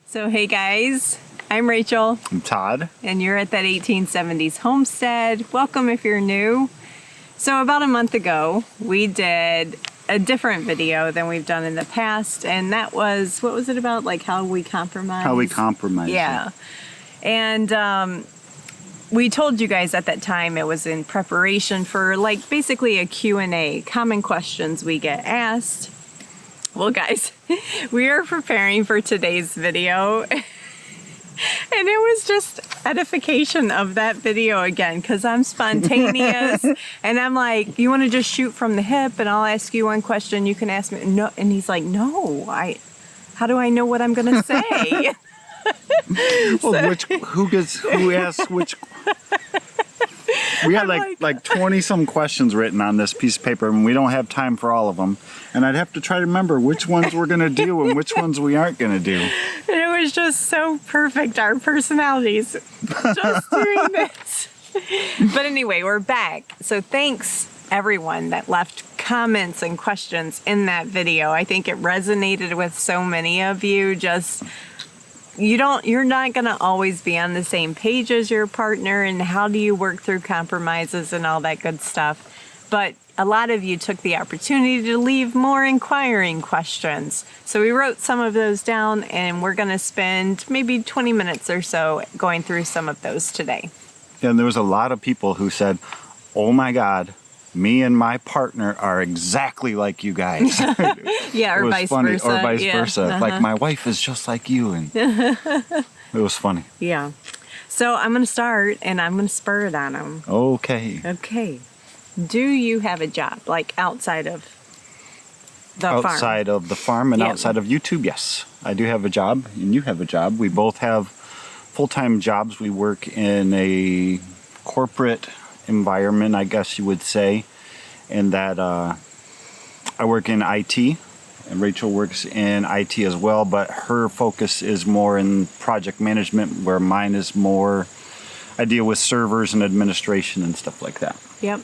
So hey guys, I'm Rachel. I'm Todd. And you're at that 1870s Homestead. Welcome if you're new. So about a month ago, we did a different video than we've done in the past, and that was, what was it about? Like how we compromise? How we compromise. Yeah. And we told you guys at that time it was in preparation for like basically a Q&A, common questions we get asked. Well guys, we are preparing for today's video and it was just edification of that video again because I'm spontaneous and I'm like, you want to just shoot from the hip and I'll ask you one question, you can ask me. No, and he's like, no, how do I know what I'm going to say? Well, who asks which? We had like 20 some questions written on this piece of paper and we don't have time for all of them. And I'd have to try to remember which ones we're going to do and which ones we aren't going to do. And it was just so perfect, our personalities, just doing this. But anyway, we're back. So thanks everyone that left comments and questions in that video. I think it resonated with so many of you. Just you're not going to always be on the same page as your partner, and how do you work through compromises and all that good stuff. But a lot of you took the opportunity to leave more inquiring questions. So we wrote some of those down and we're going to spend maybe 20 minutes or so going through some of those today. And there was a lot of people who said, oh my God, me and my partner are exactly like you guys. Yeah, or vice versa. Or vice versa. Like my wife is just like you. And it was funny. Yeah. So I'm going to start and I'm going to spur it on them. Okay. Okay. Do you have a job, like outside of the farm? Outside of the farm and outside of YouTube, yes. I do have a job and you have a job. We both have full-time jobs. We work in a corporate environment, I guess you would say, and that I work in IT and Rachel works in IT as well, but her focus is more in project management, where mine is more, I deal with servers and administration and stuff like that. Yep.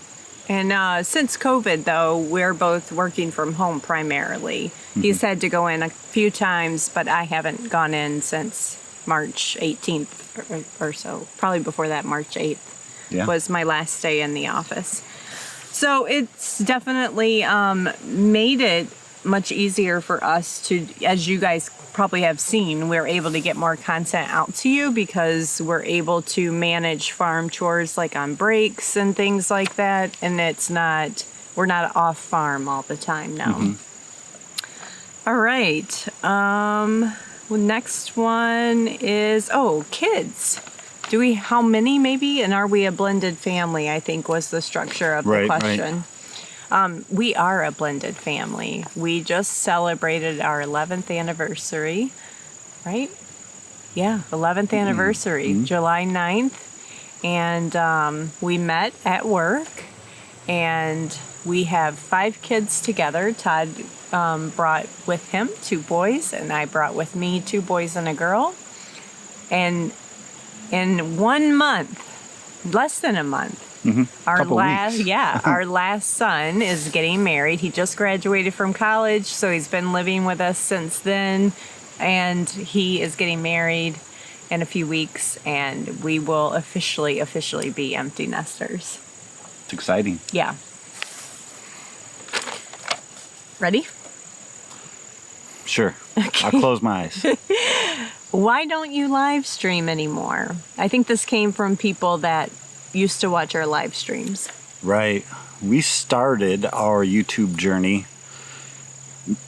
And since COVID, though, we're both working from home primarily. Mm-hmm. He's had to go in a few times, but I haven't gone in since March 18th or so. Probably before that, March 8th was my last day in the office. So it's definitely made it much easier for us to, as you guys probably have seen, we're able to get more content out to you because we're able to manage farm chores like on breaks and things like that, and we're not off farm all the time now. Mm-hmm. All right, next one is kids. How many maybe, and are we a blended family, I think was the structure of the question. Right. We are a blended family. We just celebrated our 11th anniversary, right? Yeah, 11th anniversary, July 9th. And we met at work, and we have 5 kids together. Todd brought with him 2 boys, and I brought with me 2 boys and a girl. And in 1 month, less than a month, our last son is getting married. He just graduated from college, so he's been living with us since then, and he is getting married in a few weeks, and we will officially be empty nesters. It's exciting. Yeah. Ready? Sure. Okay. I'll close my eyes. Why don't you live stream anymore? I think this came from people that used to watch our live streams. Right. We started our YouTube journey.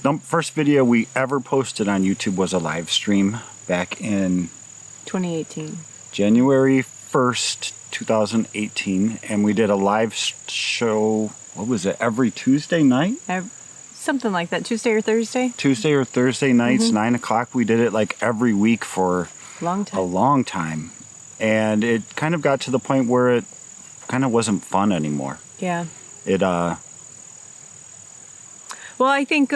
The first video we ever posted on YouTube was a live stream back in 2018. January 1st, 2018. And we did a live show, what was it, every Tuesday night? Something like that, Tuesday or Thursday? Tuesday or Thursday nights, 9 o'clock. We did it like every week for a long time. And it kind of got to the point where it kind of wasn't fun anymore. Yeah. Well, I think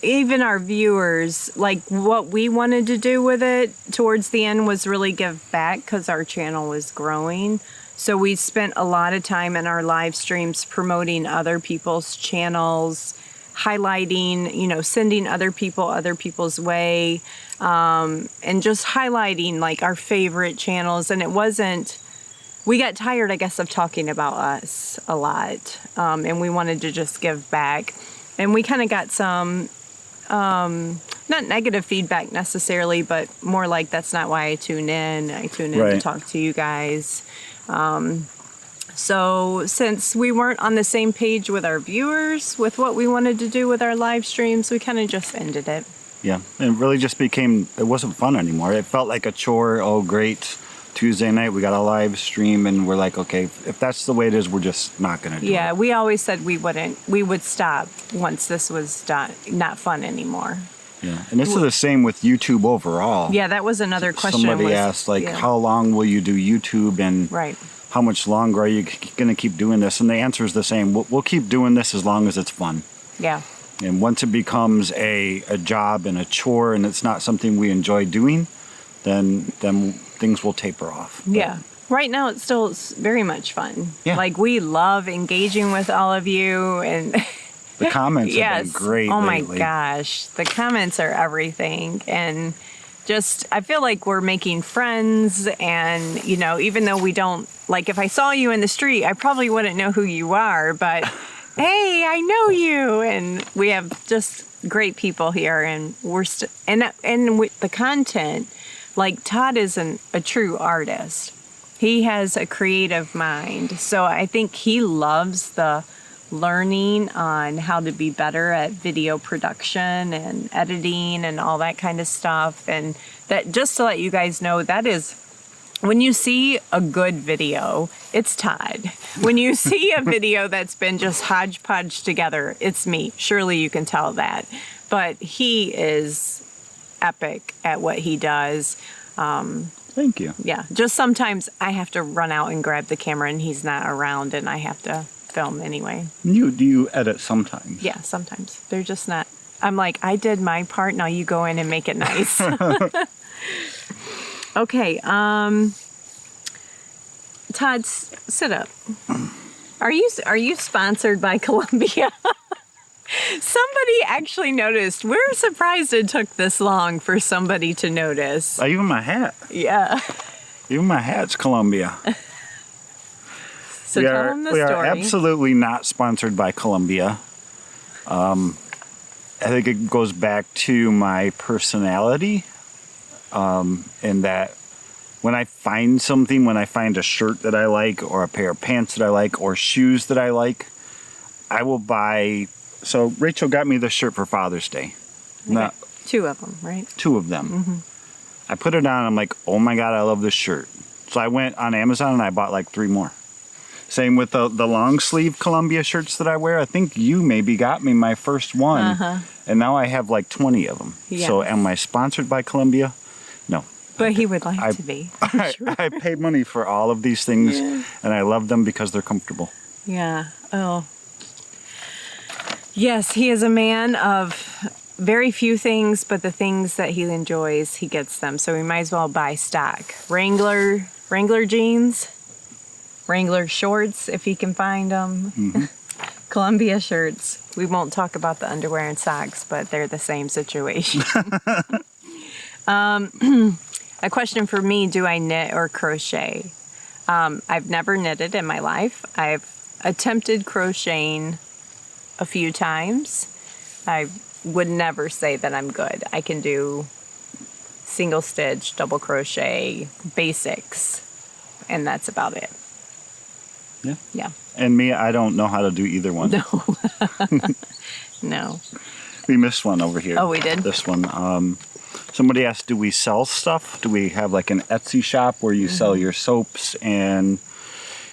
even our viewers, like what we wanted to do with it towards the end was really give back because our channel was growing. So we spent a lot of time in our live streams promoting other people's channels, highlighting, sending other people's way, and just highlighting like our favorite channels. And we got tired, I guess, of talking about us a lot, and we wanted to just give back. And we kind of got some, not negative feedback necessarily, but more like, that's not why I tune in. I tune in to talk to you guys. So since we weren't on the same page with our viewers, with what we wanted to do with our live streams, we kind of just ended it. Yeah, it really just it wasn't fun anymore. It felt like a chore. Oh, great. Tuesday night, we got a live stream, and we're like, okay, if that's the way it is, we're just not going to do it. Yeah, we always said we would stop once this was done, not fun anymore. Yeah, and this is the same with YouTube overall. Yeah, that was another question. Somebody asked, how long will you do YouTube, and how much longer are you going to keep doing this? And the answer is the same. We'll keep doing this as long as it's fun. Yeah. And once it becomes a job and a chore, and it's not something we enjoy doing, then things will taper off. But yeah. Right now, it's still very much fun. Yeah. Like, we love engaging with all of you, and the comments have been great lately. My gosh. The comments are everything. And just, I feel like we're making friends, and, even though we don't, like, if I saw you in the street, I probably wouldn't know who you are, but hey, I know you. And we have just great people here, and we're and with the content, like, Todd is a true artist. He has a creative mind. So I think he loves the learning on how to be better at video production and editing and all that kind of stuff. And that, just to let you guys know, that is, when you see a good video, it's Todd. When you see a video that's been just hodgepodge together, it's me. Surely you can tell that. But he is epic at what he does. Thank you. Yeah, just sometimes I have to run out and grab the camera, and he's not around, and I have to film anyway. Do you edit sometimes? Yeah, sometimes. They're just not. I'm like, I did my part, now you go in and make it nice. Okay, Todd, sit up. Are you sponsored by Columbia? Somebody actually noticed. We're surprised it took this long for somebody to notice. Even my hat. Yeah. Even my hat's Columbia. So tell them the story. We are absolutely not sponsored by Columbia. I think it goes back to my personality, in that when I find something, when I find a shirt that I like, or a pair of pants that I like, or shoes that I like, I will buy. So Rachel got me this shirt for Father's Day. Two of them, right? Two of them. Mm-hmm. I put it on. I'm like, oh my God, I love this shirt. So I went on Amazon and I bought like 3 more. Same with the long sleeve Columbia shirts that I wear. I think you maybe got me my first one. And now I have like 20 of them. Yeah. So am I sponsored by Columbia? No. But he would like to be. I pay money for all of these things, and I love them because they're comfortable. Yeah. Oh. Yes, he is a man of very few things, but the things that he enjoys, he gets them. So we might as well buy stock. Wrangler jeans, Wrangler shorts, if he can find them. Mm-hmm. Columbia shirts. We won't talk about the underwear and socks, but they're the same situation. A question for me, do I knit or crochet? I've never knitted in my life. I've attempted crocheting a few times. I would never say that I'm good. I can do single stitch, double crochet, basics, and that's about it. Yeah. Yeah. And me, I don't know how to do either one. No. No. We missed one over here. Oh, we did? This one. Somebody asked, do we sell stuff? Do we have like an Etsy shop where you sell your soaps? And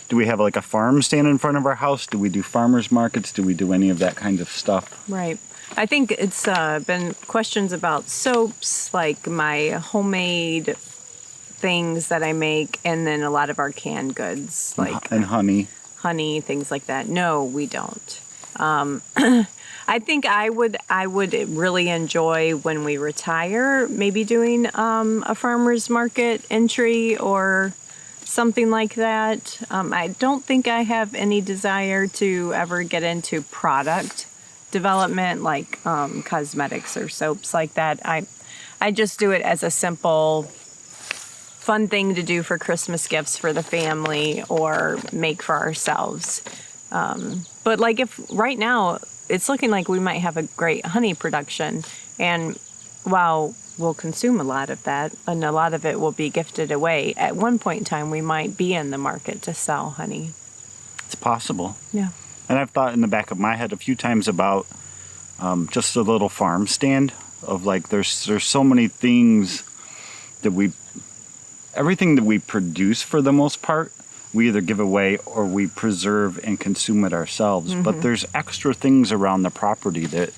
do we have like a farm stand in front of our house? Do we do farmers markets? Do we do any of that kind of stuff? Right. I think it's been questions about soaps, like my homemade things that I make, and then a lot of our canned goods, like and honey, things like that. No, we don't. I think I would really enjoy when we retire, maybe doing a farmer's market entry or something like that. I don't think I have any desire to ever get into product development, like cosmetics or soaps like that. I just do it as a simple, fun thing to do for Christmas gifts for the family or make for ourselves. But like if right now it's looking like we might have a great honey production, and while we'll consume a lot of that and a lot of it will be gifted away, at one point in time we might be in the market to sell honey. It's possible. Yeah. And I've thought in the back of my head a few times about just a little farm stand of like there's so many things that everything that we produce for the most part, we either give away or we preserve and consume it ourselves. Mm-hmm. But there's extra things around the property that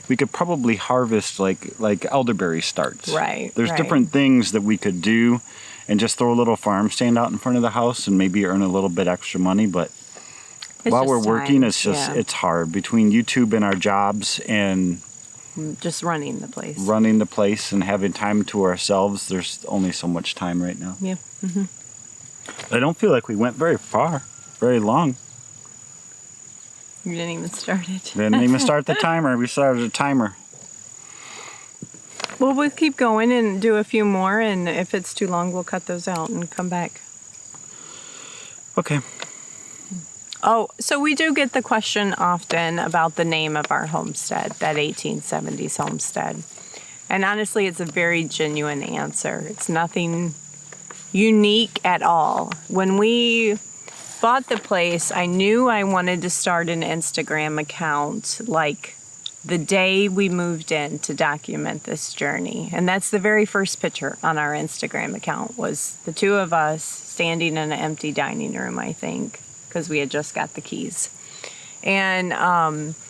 we could probably harvest, like elderberry starts. Right. There's different things that we could do and just throw a little farm stand out in front of the house and maybe earn a little bit extra money. But while we're working, it's just, it's hard between YouTube and our jobs and just running the place. Running the place and having time to ourselves. There's only so much time right now. Yeah. Mm-hmm. I don't feel like we went very far, very long. You didn't even start it. Didn't even start the timer. We started a timer. Well, we'll keep going and do a few more, and if it's too long, we'll cut those out and come back. Okay. Oh, so we do get the question often about the name of our homestead, that 1870s homestead. And honestly, it's a very genuine answer. It's nothing unique at all. When we bought the place, I knew I wanted to start an Instagram account like the day we moved in to document this journey. And that's the very first picture on our Instagram account was the two of us standing in an empty dining room, I think, because we had just got the keys. And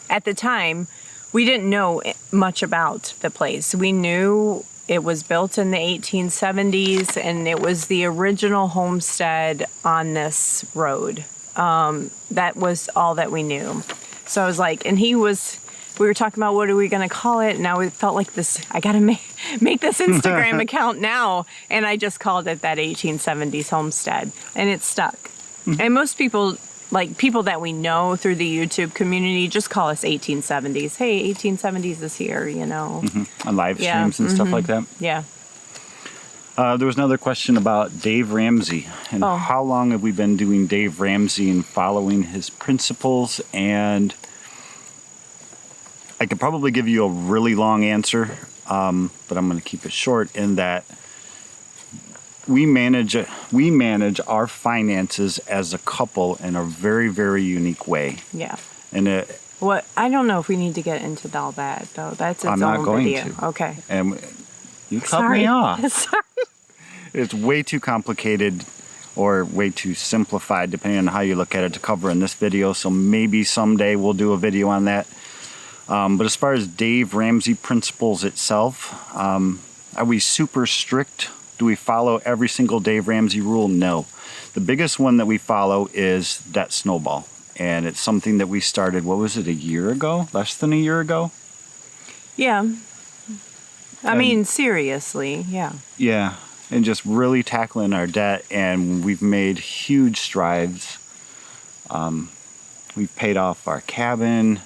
at the time, we didn't know much about the place. We knew it was built in the 1870s, and it was the original homestead on this road. That was all that we knew. So I was like, and we were talking about what are we going to call it? Now it felt like this, I got to make this Instagram account now. And I just called it that 1870s homestead, and it stuck. Mm-hmm. And most people, like people that we know through the YouTube community, just call us 1870s. Hey, 1870s is here, you know. Mm-hmm. On live streams and stuff like that. Yeah. There was another question about Dave Ramsey and how long have we been doing Dave Ramsey and following his principles. And I could probably give you a really long answer, but I'm going to keep it short in that we manage our finances as a couple in a very, very unique way. Yeah. And I don't know if we need to get into all that though. That's its I'm not own going video. to. Okay. And you cut me off. Sorry. It's way too complicated or way too simplified, depending on how you look at it, to cover in this video. So maybe someday we'll do a video on that. But as far as Dave Ramsey principles itself, are we super strict? Do we follow every single Dave Ramsey rule? No. The biggest one that we follow is that snowball. And it's something that we started, what was it, a year ago? Less than a year ago? Yeah. I mean, seriously, yeah. Yeah. And just really tackling our debt. And we've made huge strides. We've paid off our cabin.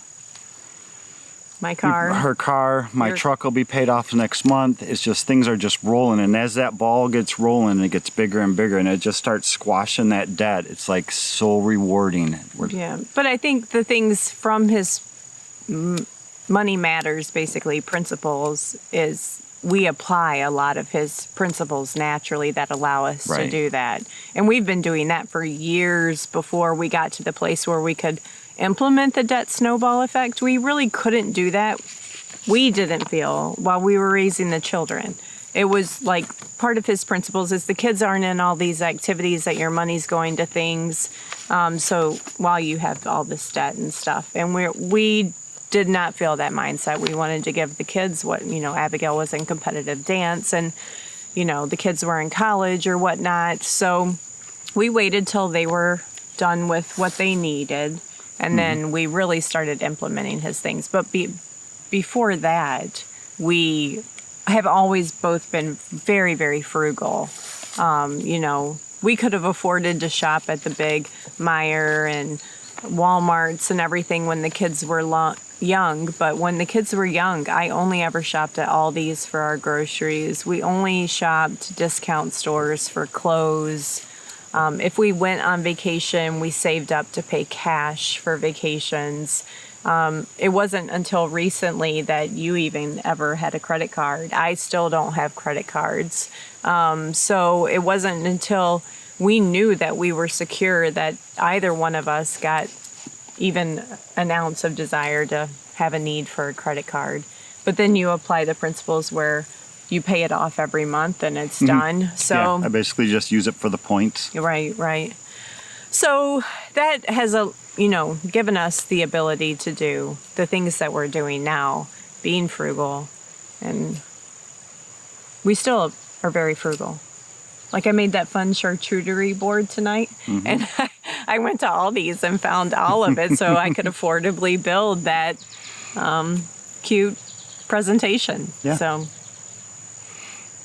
My car. Her car. My truck will be paid off next month. It's just things are just rolling. And as that ball gets rolling, it gets bigger and bigger. And it just starts squashing that debt. It's like so rewarding. Yeah. But I think the things from his Money Matters, basically, principles, is we apply a lot of his principles naturally that allow us to do that. And we've been doing that for years before we got to the place where we could implement the debt snowball effect. We really couldn't do that. We didn't feel while we were raising the children. It was like part of his principles is the kids aren't in all these activities that your money's going to things. So while you have all this debt and stuff, and we did not feel that mindset. We wanted to give the kids what, Abigail was in competitive dance and, the kids were in college or whatnot. So we waited till they were done with what they needed. And then we really started implementing his things. But before that, we have always both been very, very frugal. We could have afforded to shop at the big Meijer and Walmarts and everything when the kids were young. But when the kids were young, I only ever shopped at Aldi's for our groceries. We only shopped discount stores for clothes. If we went on vacation, we saved up to pay cash for vacations. It wasn't until recently that you even ever had a credit card. I still don't have credit cards. So it wasn't until we knew that we were secure that either one of us got even an ounce of desire to have a need for a credit card. But then you apply the principles where you pay it off every month and it's done. So yeah, I basically just use it for the points. Right. So that has given us the ability to do the things that we're doing now, being frugal, and we still are very frugal. Like I made that fun charcuterie board tonight, and I went to Aldi's and found all of it so I could affordably build that cute presentation. Yeah. So,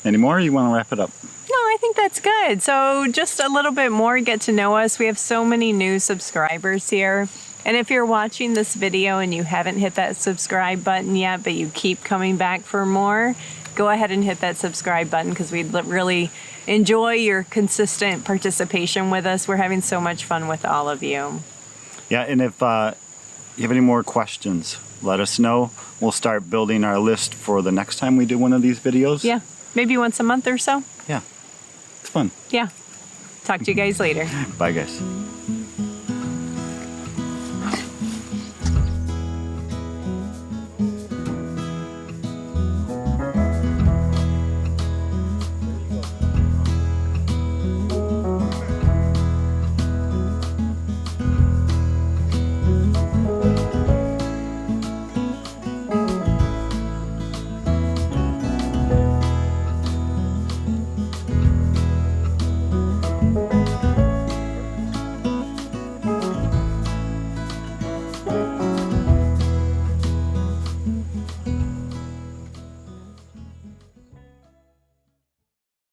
any more? You want to wrap it up? no, I think that's good. So just a little bit more, get to know us. We have so many new subscribers here. And if you're watching this video and you haven't hit that subscribe button yet, but you keep coming back for more, go ahead and hit that subscribe button because we'd really enjoy your consistent participation with us. We're having so much fun with all of you. Yeah, and if you have any more questions, let us know. We'll start building our list for the next time we do one of these videos. Yeah, maybe once a month or so. Yeah, it's fun. Yeah. Talk to you guys later. Bye, guys.